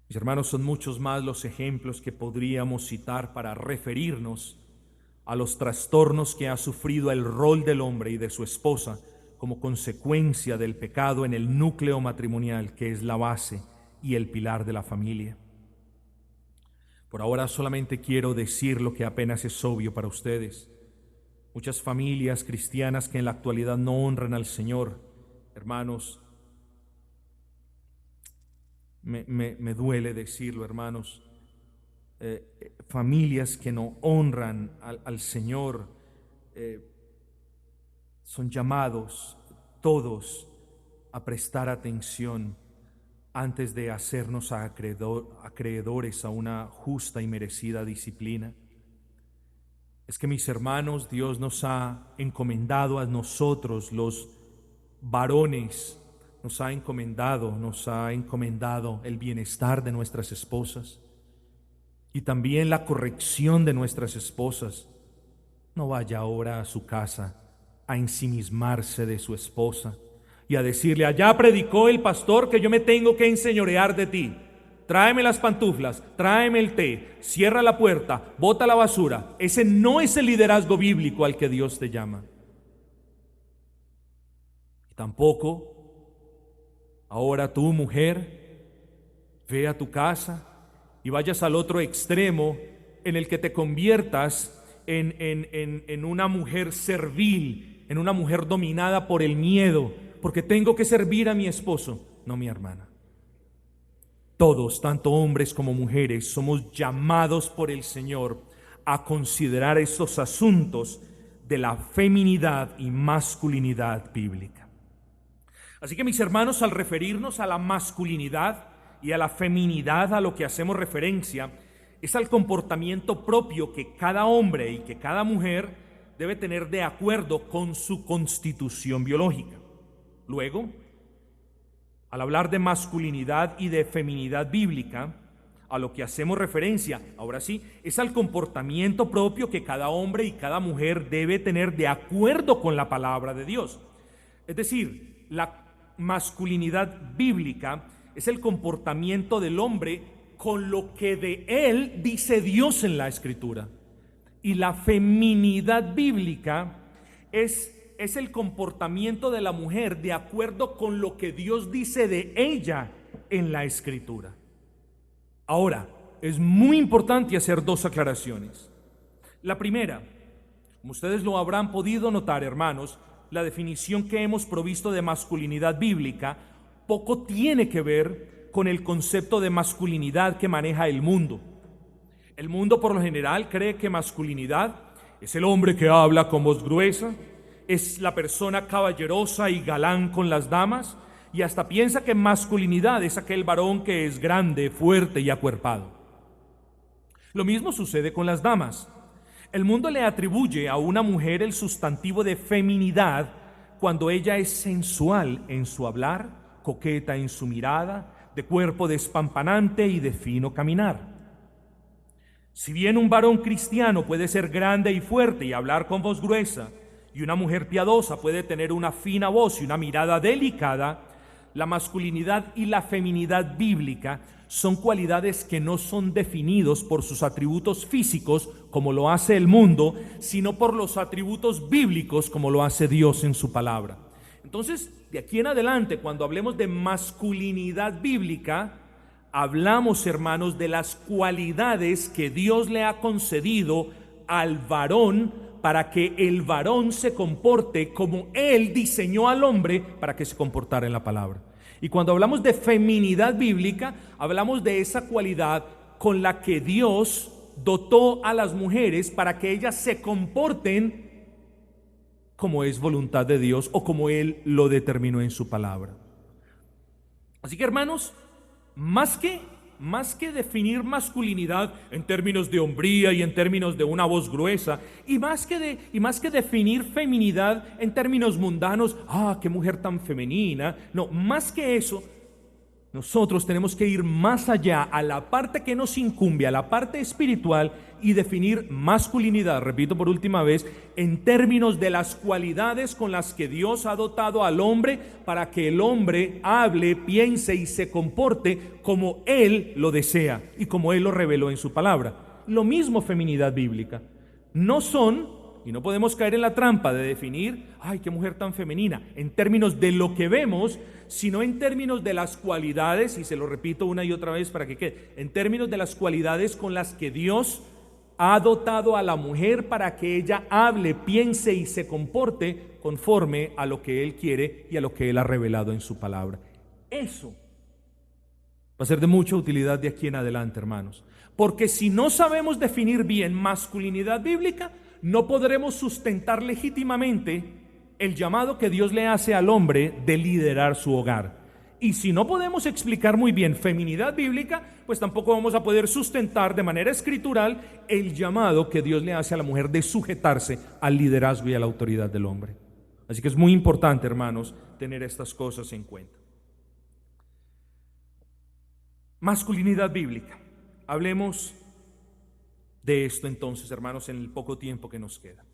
[SPEAKER 1] Mis hermanos, son muchos más los ejemplos que podríamos citar para referirnos a los trastornos que ha sufrido el rol del hombre y de su esposa como consecuencia del pecado en el núcleo matrimonial, que es la base y el pilar de la familia. Por ahora solamente quiero decir lo que apenas es obvio para ustedes. Muchas familias cristianas que en la actualidad no honran al Señor, hermanos, me duele decirlo, hermanos, familias que no honran al Señor, son llamados todos a prestar atención antes de hacernos acreedores a una justa y merecida disciplina. Es que, mis hermanos, Dios nos ha encomendado a nosotros, los varones, nos ha encomendado el bienestar de nuestras esposas y también la corrección de nuestras esposas. No vaya ahora a su casa a ensimismarse de su esposa y a decirle: allá predicó el pastor que yo me tengo que enseñorear de ti. Tráeme las pantuflas, tráeme el té, cierra la puerta, bota la basura. Ese no es el liderazgo bíblico al que Dios te llama. Y tampoco ahora tú, mujer, ve a tu casa y vayas al otro extremo en el que te conviertas en una mujer servil, en una mujer dominada por el miedo, porque tengo que servir a mi esposo. No, mi hermana. Todos, tanto hombres como mujeres, somos llamados por el Señor a considerar estos asuntos de la feminidad y masculinidad bíblica. Así que, mis hermanos, al referirnos a la masculinidad y a la feminidad, a lo que hacemos referencia es al comportamiento propio que cada hombre y que cada mujer debe tener de acuerdo con su constitución biológica. Luego, al hablar de masculinidad y de feminidad bíblica, a lo que hacemos referencia, ahora sí, es al comportamiento propio que cada hombre y cada mujer debe tener de acuerdo con la palabra de Dios. Es decir, la masculinidad bíblica es el comportamiento del hombre con lo que de él dice Dios en la Escritura. Y la feminidad bíblica es el comportamiento de la mujer de acuerdo con lo que Dios dice de ella en la Escritura. Ahora, es muy importante hacer dos aclaraciones. La primera, como ustedes lo habrán podido notar, hermanos, la definición que hemos provisto de masculinidad bíblica poco tiene que ver con el concepto de masculinidad que maneja el mundo. El mundo por lo general cree que masculinidad es el hombre que habla con voz gruesa, es la persona caballerosa y galán con las damas, y hasta piensa que masculinidad es aquel varón que es grande, fuerte y acuerpado. Lo mismo sucede con las damas. El mundo le atribuye a una mujer el sustantivo de feminidad cuando ella es sensual en su hablar, coqueta en su mirada, de cuerpo despampanante y de fino caminar. Si bien un varón cristiano puede ser grande y fuerte y hablar con voz gruesa, y una mujer piadosa puede tener una fina voz y una mirada delicada, la masculinidad y la feminidad bíblica son cualidades que no son definidos por sus atributos físicos como lo hace el mundo, sino por los atributos bíblicos como lo hace Dios en su palabra. Entonces, de aquí en adelante, cuando hablemos de masculinidad bíblica, hablamos, hermanos, de las cualidades que Dios le ha concedido al varón para que el varón se comporte como Él diseñó al hombre para que se comportara en la palabra. Y cuando hablamos de feminidad bíblica, hablamos de esa cualidad con la que Dios dotó a las mujeres para que ellas se comporten como es voluntad de Dios o como Él lo determinó en su palabra. Así que, hermanos, más que definir masculinidad en términos de hombría y en términos de una voz gruesa, y más que definir feminidad en términos mundanos, qué mujer tan femenina, no, más que eso, nosotros tenemos que ir más allá a la parte que nos incumbe, a la parte espiritual, y definir masculinidad, repito por última vez, en términos de las cualidades con las que Dios ha dotado al hombre para que el hombre hable, piense y se comporte como Él lo desea y como Él lo reveló en su palabra. Lo mismo feminidad bíblica. No son, y no podemos caer en la trampa de definir, qué mujer tan femenina, en términos de lo que vemos, sino en términos de las cualidades, y se lo repito una y otra vez para que quede, en términos de las cualidades con las que Dios ha dotado a la mujer para que ella hable, piense y se comporte conforme a lo que Él quiere y a lo que Él ha revelado en su palabra. Eso va a ser de mucha utilidad de aquí en adelante, hermanos, porque si no sabemos definir bien masculinidad bíblica, no podremos sustentar legítimamente el llamado que Dios le hace al hombre de liderar su hogar. Y si no podemos explicar muy bien feminidad bíblica, pues tampoco vamos a poder sustentar de manera escritural el llamado que Dios le hace a la mujer de sujetarse al liderazgo y a la autoridad del hombre. Así que es muy importante, hermanos, tener estas cosas en cuenta. Masculinidad bíblica. Hablemos de esto entonces, hermanos, en el poco tiempo que nos queda.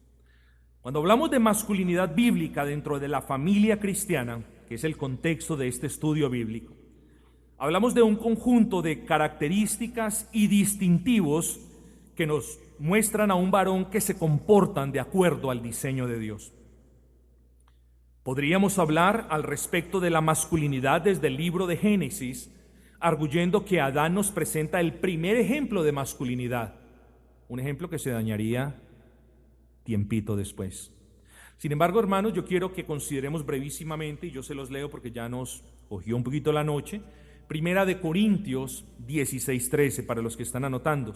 [SPEAKER 1] Cuando hablamos de masculinidad bíblica dentro de la familia cristiana, que es el contexto de este estudio bíblico, hablamos de un conjunto de características y distintivos que nos muestran a un varón que se comportan de acuerdo al diseño de Dios. Podríamos hablar al respecto de la masculinidad desde el libro de Génesis, arguyendo que Adán nos presenta el primer ejemplo de masculinidad, un ejemplo que se dañaría tiempito después. Sin embargo, hermanos, yo quiero que consideremos brevísimamente, y yo se los leo porque ya nos cogió un poquito la noche, Primera de Corintios 16:13, para los que están anotando.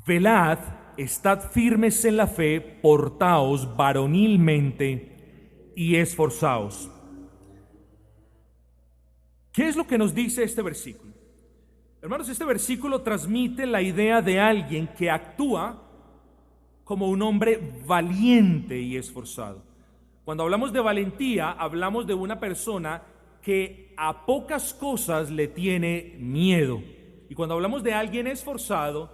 [SPEAKER 1] Velad, estad firmes en la fe, portaos varonilmente y esforzaos. ¿Qué es lo que nos dice este versículo? Hermanos, este versículo transmite la idea de alguien que actúa como un hombre valiente y esforzado. Cuando hablamos de valentía, hablamos de una persona que a pocas cosas le tiene miedo. Y cuando hablamos de alguien esforzado,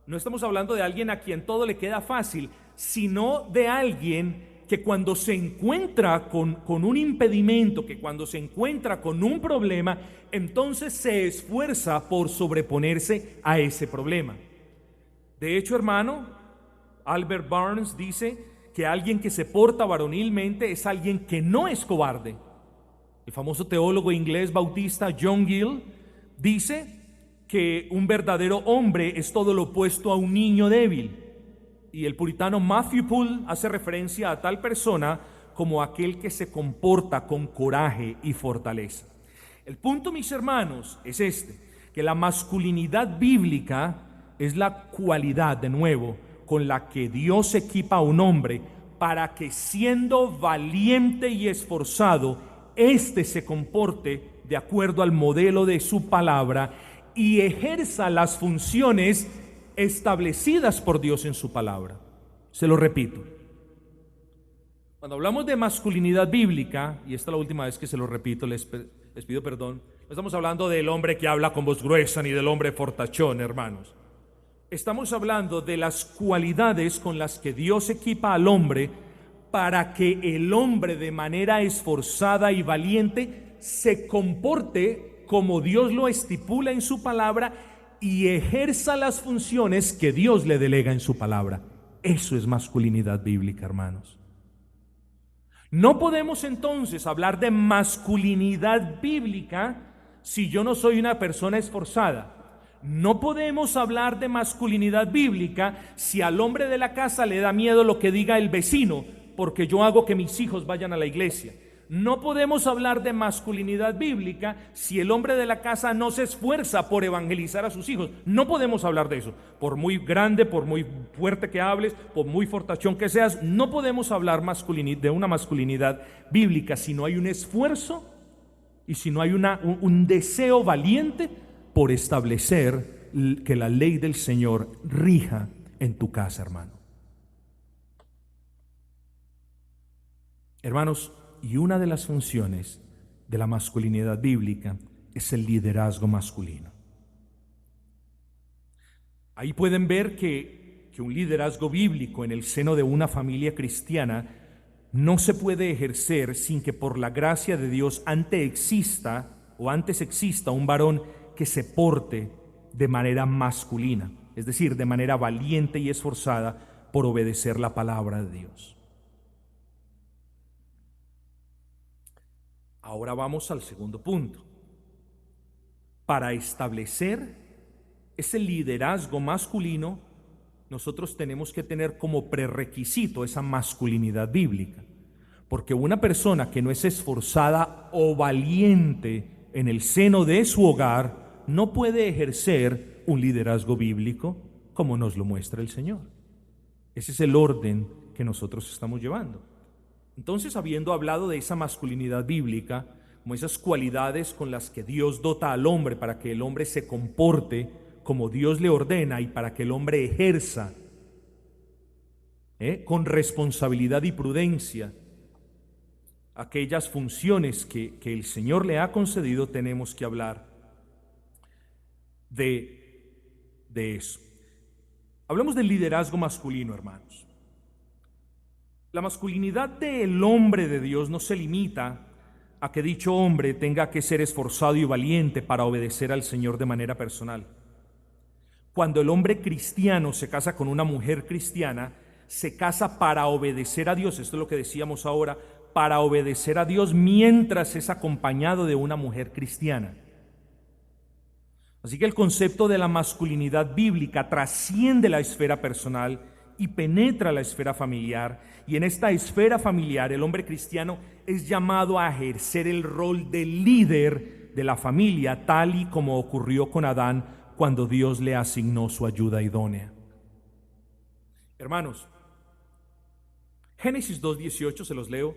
[SPEAKER 1] no estamos hablando de alguien a quien todo le queda fácil, sino de alguien que cuando se encuentra con un impedimento, que cuando se encuentra con un problema, entonces se esfuerza por sobreponerse a ese problema. De hecho, hermano, Albert Barnes dice que alguien que se porta varonilmente es alguien que no es cobarde. El famoso teólogo inglés bautista John Gill dice que un verdadero hombre es todo lo opuesto a un niño débil. Y el puritano Matthew Poole hace referencia a tal persona como aquel que se comporta con coraje y fortaleza. El punto, mis hermanos, es este, que la masculinidad bíblica es la cualidad, de nuevo, con la que Dios equipa a un hombre para que, siendo valiente y esforzado, éste se comporte de acuerdo al modelo de su palabra y ejerza las funciones establecidas por Dios en su palabra. Se lo repito. Cuando hablamos de masculinidad bíblica, y esta es la última vez que se lo repito, les pido perdón, no estamos hablando del hombre que habla con voz gruesa ni del hombre fortachón, hermanos. Estamos hablando de las cualidades con las que Dios equipa al hombre para que el hombre de manera esforzada y valiente se comporte como Dios lo estipula en su palabra y ejerza las funciones que Dios le delega en su palabra. Eso es masculinidad bíblica, hermanos. No podemos entonces hablar de masculinidad bíblica si yo no soy una persona esforzada. No podemos hablar de masculinidad bíblica si al hombre de la casa le da miedo lo que diga el vecino, porque yo hago que mis hijos vayan a la iglesia. No podemos hablar de masculinidad bíblica si el hombre de la casa no se esfuerza por evangelizar a sus hijos. No podemos hablar de eso. Por muy grande, por muy fuerte que hables, por muy fortachón que seas, no podemos hablar de una masculinidad bíblica si no hay un esfuerzo y si no hay un deseo valiente por establecer que la ley del Señor rija en tu casa, hermano. Hermanos, y una de las funciones de la masculinidad bíblica es el liderazgo masculino. Ahí pueden ver que un liderazgo bíblico en el seno de una familia cristiana no se puede ejercer sin que por la gracia de Dios antes exista un varón que se porte de manera masculina, es decir, de manera valiente y esforzada por obedecer la palabra de Dios. Ahora vamos al segundo punto. Para establecer ese liderazgo masculino, nosotros tenemos que tener como prerequisito esa masculinidad bíblica, porque una persona que no es esforzada o valiente en el seno de su hogar no puede ejercer un liderazgo bíblico como nos lo muestra el Señor. Ese es el orden que nosotros estamos llevando. Entonces, habiendo hablado de esa masculinidad bíblica, como esas cualidades con las que Dios dota al hombre para que el hombre se comporte como Dios le ordena y para que el hombre ejerza con responsabilidad y prudencia aquellas funciones que el Señor le ha concedido, tenemos que hablar de eso. Hablamos del liderazgo masculino, hermanos. La masculinidad del hombre de Dios no se limita a que dicho hombre tenga que ser esforzado y valiente para obedecer al Señor de manera personal. Cuando el hombre cristiano se casa con una mujer cristiana, se casa para obedecer a Dios. Esto es lo que decíamos ahora, para obedecer a Dios mientras es acompañado de una mujer cristiana. Así que el concepto de la masculinidad bíblica trasciende la esfera personal y penetra la esfera familiar, y en esta esfera familiar el hombre cristiano es llamado a ejercer el rol de líder de la familia, tal y como ocurrió con Adán cuando Dios le asignó su ayuda idónea. Hermanos, Génesis 2:18 se los leo.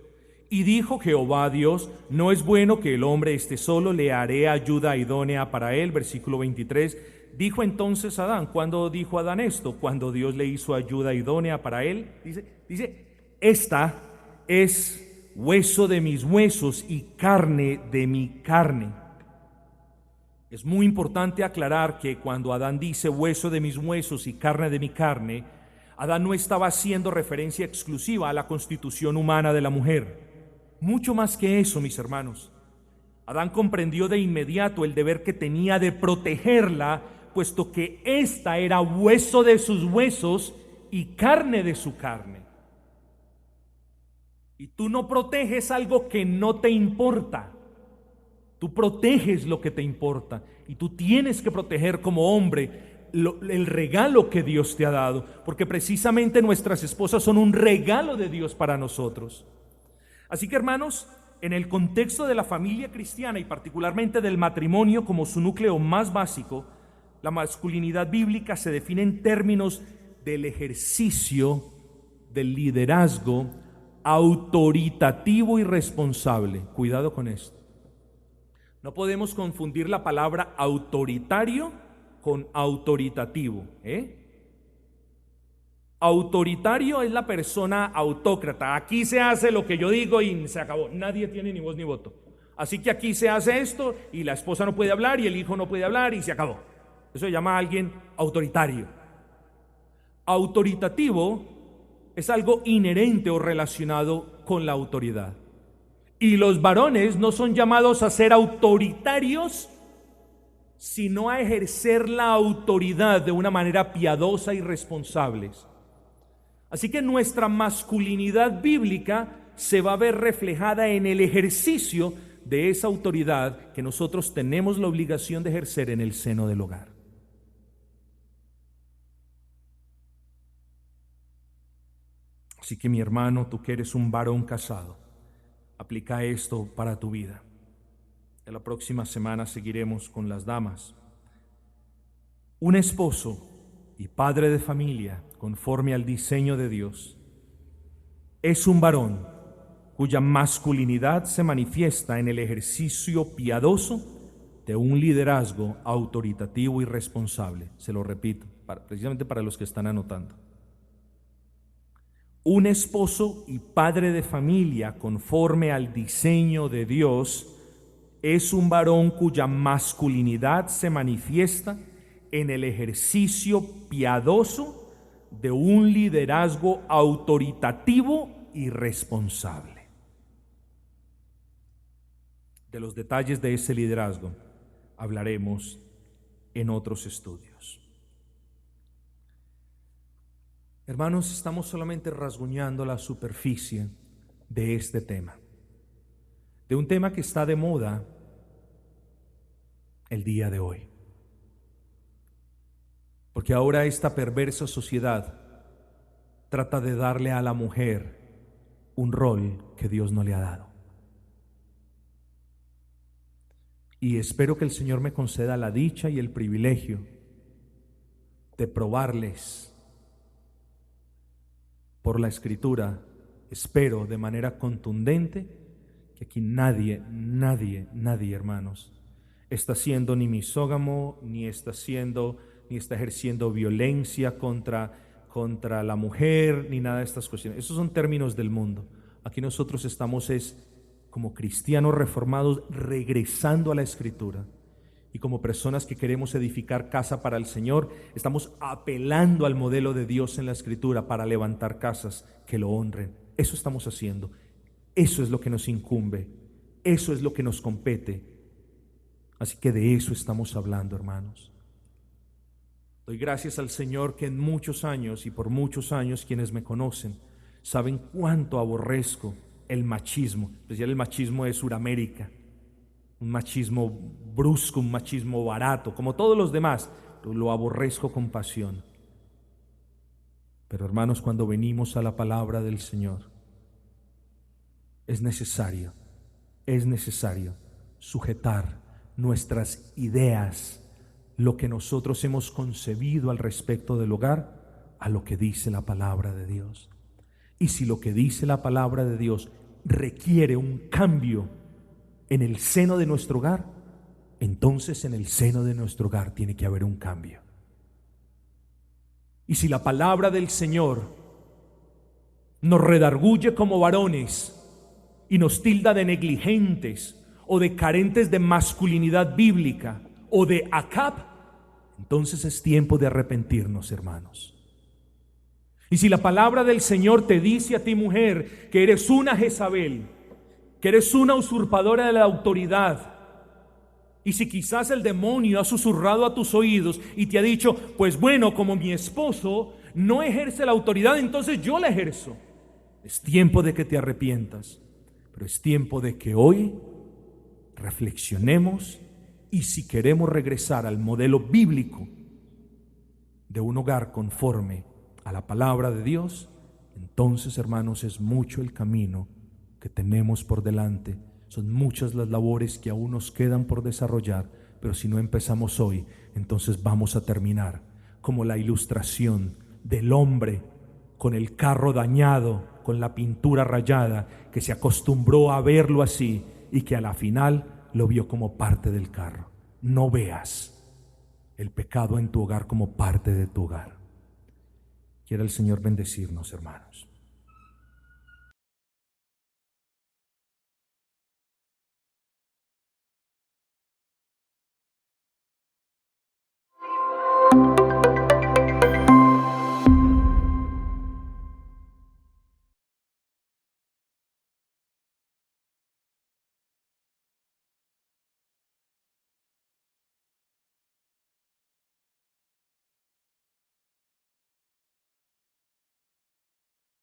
[SPEAKER 1] Y dijo Jehová a Dios: no es bueno que el hombre esté solo, le haré ayuda idónea para él. Versículo 23. Dijo entonces Adán. ¿Cuándo dijo Adán esto? Cuando Dios le hizo ayuda idónea para él. Dice, esta es hueso de mis huesos y carne de mi carne. Es muy importante aclarar que cuando Adán dice hueso de mis huesos y carne de mi carne, Adán no estaba haciendo referencia exclusiva a la constitución humana de la mujer. Mucho más que eso, mis hermanos. Adán comprendió de inmediato el deber que tenía de protegerla, puesto que ésta era hueso de sus huesos y carne de su carne. Y tú no proteges algo que no te importa. Tú proteges lo que te importa. Y tú tienes que proteger como hombre el regalo que Dios te ha dado, porque precisamente nuestras esposas son un regalo de Dios para nosotros. Así que, hermanos, en el contexto de la familia cristiana y particularmente del matrimonio como su núcleo más básico, la masculinidad bíblica se define en términos del ejercicio del liderazgo autoritativo y responsable. Cuidado con esto. No podemos confundir la palabra autoritario con autoritativo. Autoritario es la persona autócrata. Aquí se hace lo que yo digo y se acabó. Nadie tiene ni voz ni voto. Así que aquí se hace esto y la esposa no puede hablar y el hijo no puede hablar y se acabó. Eso se llama a alguien autoritario. Autoritativo es algo inherente o relacionado con la autoridad. Y los varones no son llamados a ser autoritarios, sino a ejercer la autoridad de una manera piadosa y responsable. Así que nuestra masculinidad bíblica se va a ver reflejada en el ejercicio de esa autoridad que nosotros tenemos la obligación de ejercer en el seno del hogar. Así que mi hermano, tú que eres un varón casado, aplica esto para tu vida. En la próxima semana seguiremos con las damas. Un esposo y padre de familia, conforme al diseño de Dios, es un varón cuya masculinidad se manifiesta en el ejercicio piadoso de un liderazgo autoritativo y responsable. Se lo repito, precisamente para los que están anotando. Un esposo y padre de familia, conforme al diseño de Dios, es un varón cuya masculinidad se manifiesta en el ejercicio piadoso de un liderazgo autoritativo y responsable. De los detalles de ese liderazgo hablaremos en otros estudios. Hermanos, estamos solamente rasguñando la superficie de este tema, de un tema que está de moda el día de hoy. Porque ahora esta perversa sociedad trata de darle a la mujer un rol que Dios no le ha dado. Y espero que el Señor me conceda la dicha y el privilegio de probarles por la Escritura, espero de manera contundente, que aquí nadie, hermanos, está siendo ni misógamo, ni está ejerciendo violencia contra la mujer, ni nada de estas cuestiones. Esos son términos del mundo. Aquí nosotros estamos como cristianos reformados regresando a la Escritura. Y como personas que queremos edificar casa para el Señor, estamos apelando al modelo de Dios en la Escritura para levantar casas que lo honren. Eso estamos haciendo. Eso es lo que nos incumbe. Eso es lo que nos compete. Así que de eso estamos hablando, hermanos. Doy gracias al Señor que en muchos años y por muchos años quienes me conocen saben cuánto aborrezco el machismo. Especial el machismo de Sudamérica. Un machismo brusco, un machismo barato, como todos los demás, pero lo aborrezco con pasión. Pero hermanos, cuando venimos a la palabra del Señor, es necesario sujetar nuestras ideas, lo que nosotros hemos concebido al respecto del hogar, a lo que dice la palabra de Dios. Y si lo que dice la palabra de Dios requiere un cambio en el seno de nuestro hogar, entonces en el seno de nuestro hogar tiene que haber un cambio. Y si la palabra del Señor nos redarguye como varones y nos tilda de negligentes o de carentes de masculinidad bíblica o de Acab, entonces es tiempo de arrepentirnos, hermanos. Y si la palabra del Señor te dice a ti, mujer, que eres una Jezabel, que eres una usurpadora de la autoridad, y si quizás el demonio ha susurrado a tus oídos y te ha dicho, pues bueno, como mi esposo no ejerce la autoridad, entonces yo la ejerzo. Es tiempo de que te arrepientas, pero es tiempo de que hoy reflexionemos y si queremos regresar al modelo bíblico de un hogar conforme a la palabra de Dios, entonces, hermanos, es mucho el camino que tenemos por delante. Son muchas las labores que aún nos quedan por desarrollar, pero si no empezamos hoy, entonces vamos a terminar como la ilustración del hombre con el carro dañado, con la pintura rayada, que se acostumbró a verlo así y que a la final lo vio como parte del carro. No veas el pecado en tu hogar como parte de tu hogar. Quiera el Señor bendecirnos, hermanos.